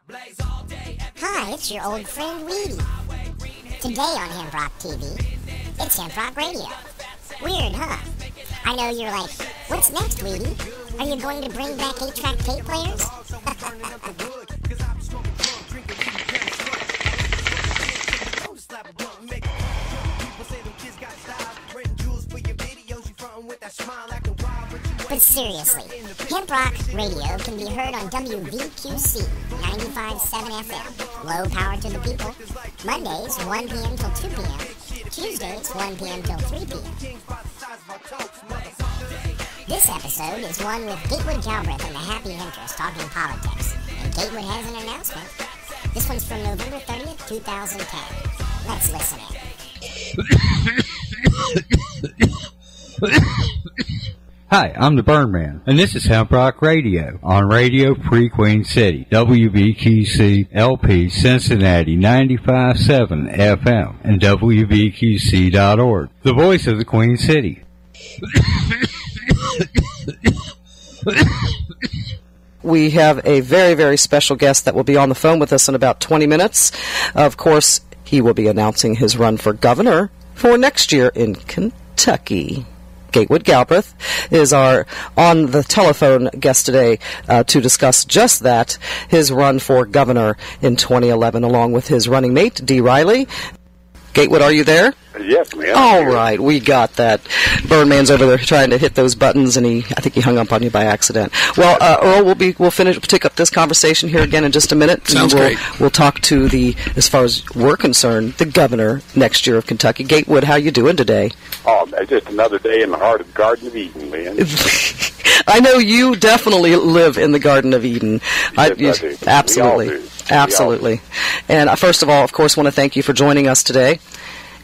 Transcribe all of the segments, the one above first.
Hi, it's your old friend Weedy. Today on HempRock TV, it's HempRock Radio. Weird, huh? I know you're like, what's next, Weedy? Are you going to bring back 8-track tape players? But seriously, HempRock Radio can be heard on WVQC 95.7 FM. Low power to the people. Mondays, 1 p.m. till 2 p.m. Tuesdays, 1 p.m. till 3 p.m. This episode is one with Gatewood Galbraith and the Happy Hemptress talking politics. And Gatewood has an announcement. This one's from November 30th, 2010. Let's listen in. Hi, I'm the Birdman, and this is HempRock Radio on Radio Free Queen City, WVQC LP Cincinnati 95.7 FM, and WVQC.org, the voice of the Queen City. We have a very, very special guest that will be on the phone with us in about 20 minutes. Of course, he will be announcing his run for governor for next year in Kentucky. Gatewood Galbraith is our on the telephone guest today to discuss just that, his run for governor in 2011, along with his running mate, Dee Riley. Gatewood, are you there? Yes, ma'am. All right, we got that. Birdman's over there trying to hit those buttons, and I think he hung up on you by accident. Well, Earl, we'll take up this conversation here again in just a minute. Sounds great. We'll talk to as far as we're concerned, the governor next year of Kentucky. Gatewood, how you doing today? Oh, just another day in the heart of the Garden of Eden, Lynn. I know you definitely live in the Garden of Eden. Yes, I do. Absolutely. We all do. Absolutely. And first of all, of course, want to thank you for joining us today.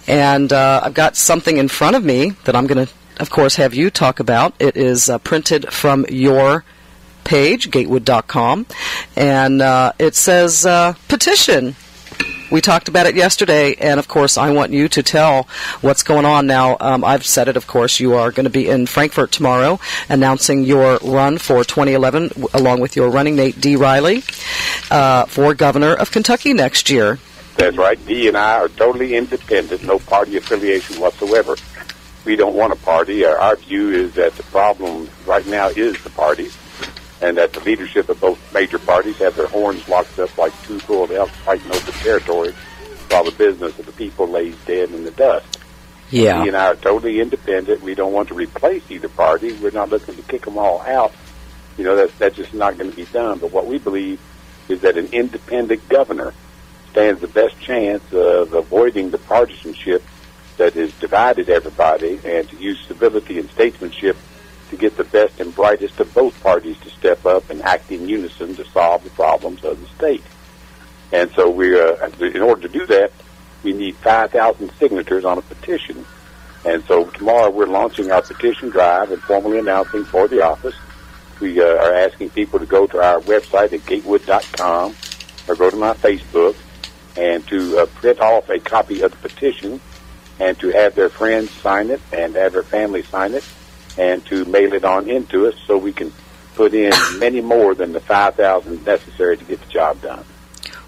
And I've got something in front of me that I'm going to, of course, have you talk about. It is printed from your page, gatewood.com, and it says petition. We talked about it yesterday, and, of course, I want you to tell what's going on now. I've said it, of course. You are going to be in Frankfort tomorrow announcing your run for 2011, along with your running mate, Dee Riley, for governor of Kentucky next year. That's right. Dee and I are totally independent, no party affiliation whatsoever. We don't want a party. Our view is that the problem right now is the parties, and that the leadership of both major parties have their horns locked up like two bull elks fighting over territory, while the business of the people lays dead in the dust. Yeah. Dee and I are totally independent. We don't want to replace either party. We're not looking to kick them all out. You know, that's just not going to be done. But what we believe is that an independent governor stands the best chance of avoiding the partisanship that has divided everybody, and to use civility and statesmanship to get the best and brightest of both parties to step up and act in unison to solve the problems of the state. And so in order to do that, we need 5,000 signatures on a petition. And so tomorrow we're launching our petition drive and formally announcing for the office. We are asking people to go to our website at gatewood.com or go to my Facebook and to print off a copy of the petition and to have their friends sign it and have their family sign it and to mail it on into us so we can put in many more than the 5,000 necessary to get the job done.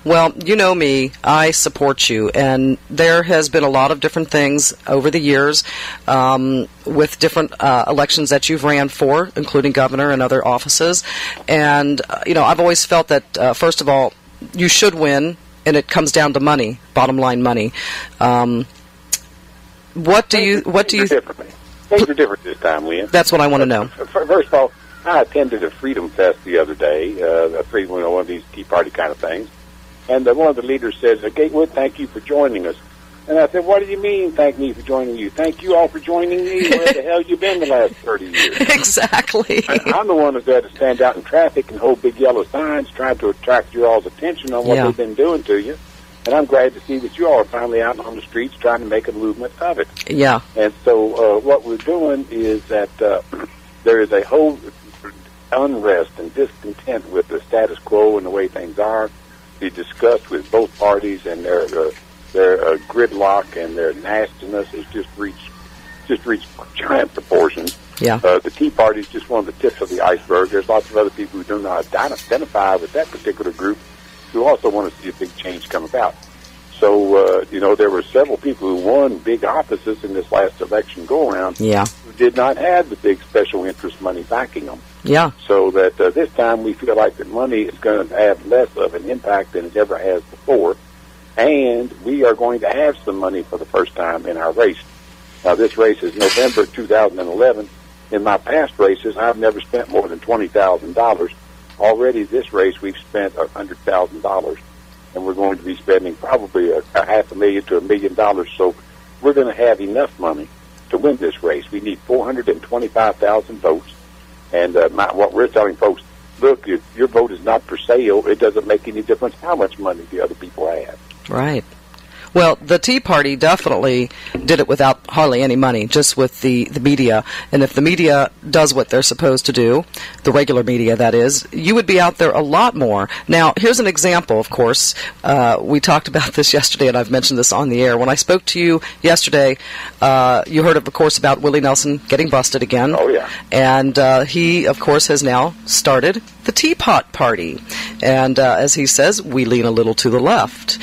Well, you know me, I support you, and there has been a lot of different things over the years with different elections that you've ran for, including governor and other offices. And, I've always felt that, first of all, you should win, and it comes down to money, bottom line money. What do you Things are different this time, Lynn. That's what I want to know. First of all, I attended a Freedom Fest the other day, one of these Tea Party kind of things, and one of the leaders says, Gatewood, thank you for joining us. And I said, what do you mean, thank me for joining you? Thank you all for joining me. Where the hell you been the last 30 years? Exactly. I'm the one that's got to stand out in traffic and hold big yellow signs trying to attract your all's attention on what they've been doing to you. And I'm glad to see that you all are finally out on the streets trying to make a movement of it. Yeah. And so what we're doing is that there is a whole unrest and discontent with the status quo and the way things are. Be discussed with both parties, and their gridlock and their nastiness has just reached giant proportions. Yeah. The Tea Party is just one of the tips of the iceberg. There's lots of other people who do not identify with that particular group we also want to see a big change come about. So, there were several people who won big offices in this last election go-around who did not have the big special interest money backing them. Yeah. So that this time we feel like that money is going to have less of an impact than it ever has before, and we are going to have some money for the first time in our race. Now, this race is November 2011. In my past races, I've never spent more than $20,000. Already this race, we've spent $100,000. And we're going to be spending probably a $500,000 to $1 million. So we're going to have enough money to win this race. We need 425,000 votes. And what we're telling folks, look, if your vote is not for sale, it doesn't make any difference how much money the other people have. Right. Well, the Tea Party definitely did it without hardly any money, just with the media. And if the media does what they're supposed to do, the regular media, that is, you would be out there a lot more. Now, here's an example, of course. We talked about this yesterday, and I've mentioned this on the air. When I spoke to you yesterday, you heard, of course, about Willie Nelson getting busted again. Oh, yeah. And he, of course, has now started the Teapot Party. And as he says, we lean a little to the left,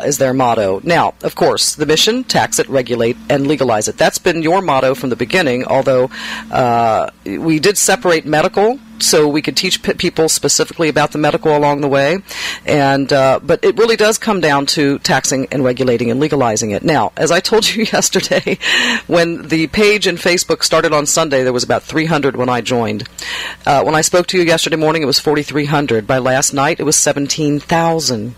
is their motto. Now, of course, the mission, tax it, regulate, and legalize it. That's been your motto from the beginning, although we did separate medical so we could teach people specifically about the medical along the way. And but it really does come down to taxing and regulating and legalizing it. Now, as I told you yesterday, when the page in Facebook started on Sunday, there was about 300 when I joined. When I spoke to you yesterday morning, it was 4,300. By last night, it was 17,000.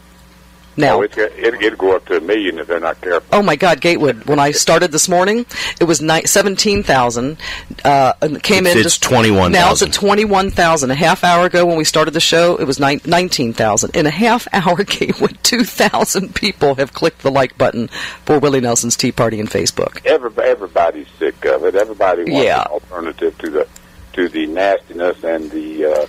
Now, it'll go up to $1 million if they're not careful. Oh my God, Gatewood! When I started this morning, it was 17,000. Came in. It's 21,000. Now it's at 21,000. A half hour ago, when we started the show, it was 19,000. In a half hour, Gatewood, 2,000 people have clicked the like button for Willie Nelson's Tea Party on Facebook. Everybody's sick of it. Everybody wants an alternative to the nastiness and the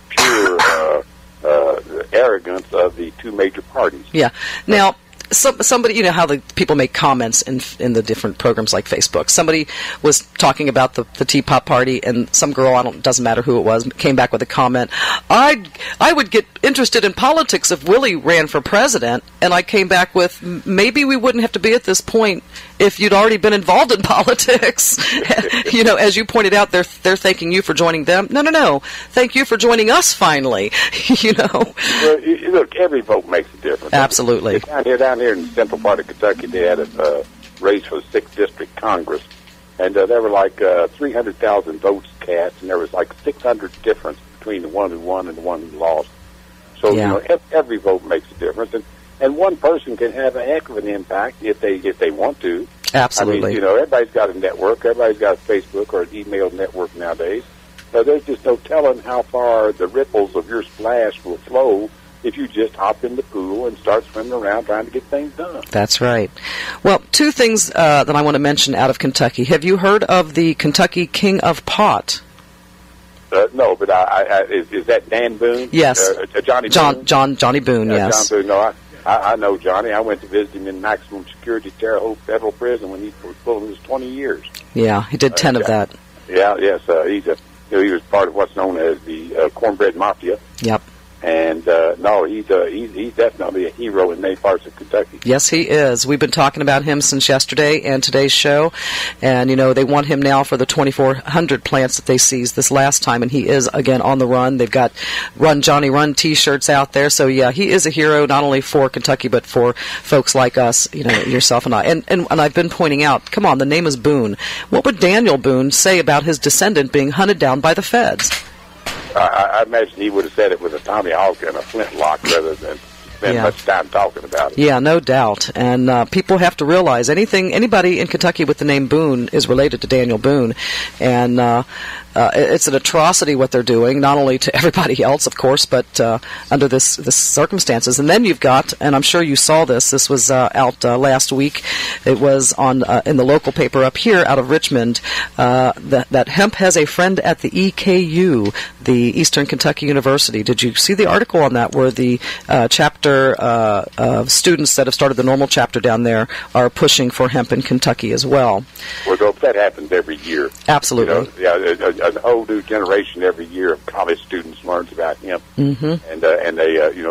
pure. The arrogance of the two major parties. Yeah. Now, somebody, you know how the people make comments in the different programs like Facebook. Somebody was talking about the Teapot Party, and some girl, doesn't matter who it was, came back with a comment. I would get interested in politics if Willie ran for president, and I came back with, maybe we wouldn't have to be at this point if you'd already been involved in politics. You know, as you pointed out, they're thanking you for joining them. No. Thank you for joining us finally. You know. Well, look, every vote makes a difference. Absolutely. Down here in the central part of Kentucky, they had a race for the 6th District Congress, and there were like 300,000 votes cast, and there was like 600 difference between the one who won and the one who lost. So, you know, every vote makes a difference, and one person can have a heck of an impact if they want to. Absolutely. I mean, you know, everybody's got a network. Everybody's got a Facebook or an email network nowadays. There's just no telling how far the ripples of your splash will flow if you just hop in the pool and start swimming around trying to get things done. That's right. Well, two things that I want to mention out of Kentucky. Have you heard of the Kentucky King of Pot? No, but is that Dan Boone? Yes. Johnny Boone? Johnny Boone, yes. John Boone, no, I know Johnny. I went to visit him in maximum security Terre Haute Federal Prison when he was pulling his 20 years. Yeah, he did 10 of that. Yeah, yes. He was part of what's known as the Cornbread Mafia. Yep. And no, he's definitely a hero in many parts of Kentucky. Yes, he is. We've been talking about him since yesterday and today's show, and you know they want him now for the 2,400 plants that they seized this last time, and he is again on the run. They've got "Run Johnny Run" T-shirts out there, so yeah, he is a hero not only for Kentucky but for folks like us, you know, yourself and I. And I've been pointing out, come on, the name is Boone. What would Daniel Boone say about his descendant being hunted down by the feds? I imagine he would have said it with a Tommy Hawk and a flintlock rather than spend much time talking about it. Yeah, no doubt. And people have to realize anybody in Kentucky with the name Boone is related to Daniel Boone. And it's an atrocity what they're doing, not only to everybody else, of course, but under this circumstances. And then you've got, and I'm sure you saw this was out last week, it was on in the local paper up here out of Richmond, that hemp has a friend at the EKU, the Eastern Kentucky University. Did you see the article on that where the chapter of students that have started the normal chapter down there are pushing for hemp in Kentucky as well? Well, that happens every year. Absolutely. You know, an whole new generation every year of college students learns about hemp, and they